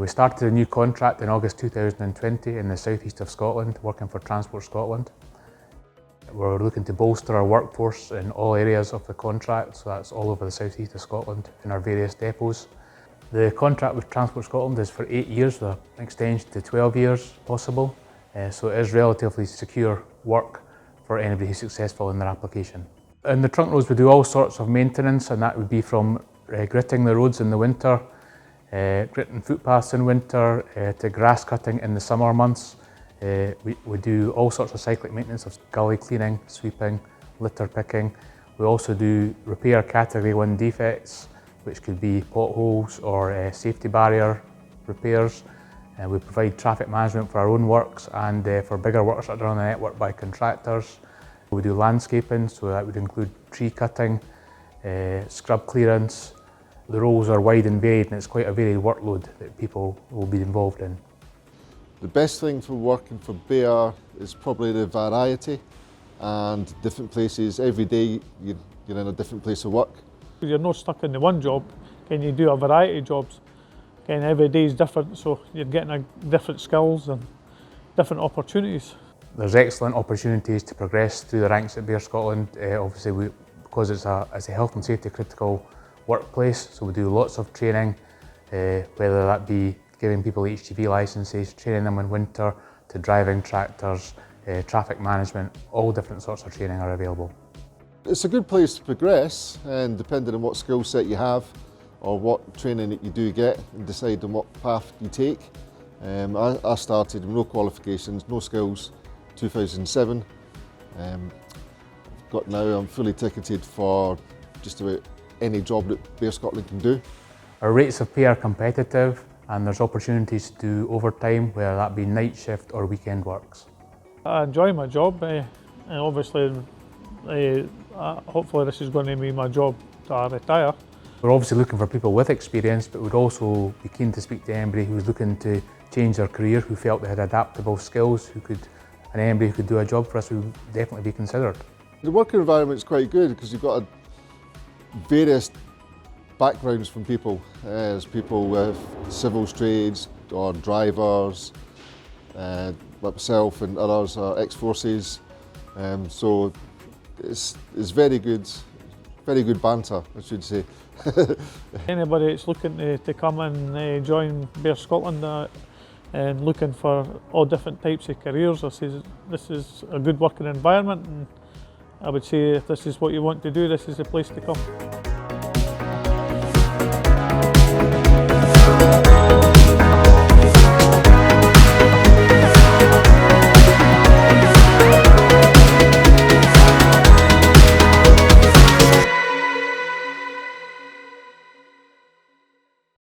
We started a new contract in August 2020 in the southeast of Scotland, working for Transport Scotland. We're looking to bolster our workforce in all areas of the contract, so that's all over the southeast of Scotland in our various depots. The contract with Transport Scotland is for 8 years, with an extension to 12 years possible, so it is relatively secure work for anybody who's successful in their application. In the trunk roads we do all sorts of maintenance, and that would be from gritting the roads in the winter, gritting footpaths in winter, to grass cutting in the summer months. We do all sorts of cyclic maintenance of gully cleaning, sweeping, litter picking. We also do repair category 1 defects, which could be potholes or safety barrier repairs. We provide traffic management for our own works and for bigger works that are on the network by contractors. We do landscaping, so that would include tree cutting, scrub clearance. The roles are wide and varied, and it's quite a varied workload that people will be involved in. The best thing for working for BR is probably the variety and different places. Every day you're in a different place of work. You're not stuck in the one job, and you do a variety of jobs. And every day is different, so you're getting different skills and different opportunities. There's excellent opportunities to progress through the ranks at BR Scotland. Obviously, because it's a health and safety critical workplace, so we do lots of training, whether that be giving people HGV licences, training them in winter, to driving tractors, traffic management, all different sorts of training are available. It's a good place to progress, and depending on what skill set you have or what training that you do get, and decide on what path you take. I started with no qualifications, no skills, 2007. I'm fully ticketed for just about any job that BR Scotland can do. Our rates of pay are competitive, and there's opportunities to do overtime, whether that be night shift or weekend works. I enjoy my job, and obviously hopefully this is going to be my job till I retire. We're obviously looking for people with experience, but we'd also be keen to speak to anybody who's looking to change their career, who felt they had adaptable skills, and anybody who could do a job for us would definitely be considered. The working environment is quite good because you've got various backgrounds from people. There's people with civil trades or drivers, myself and others are ex-forces, so it's very good banter, I should say. Anybody that's looking to come and join BR Scotland and looking for all different types of careers, this is a good working environment, and I would say if this is what you want to do, this is the place to come.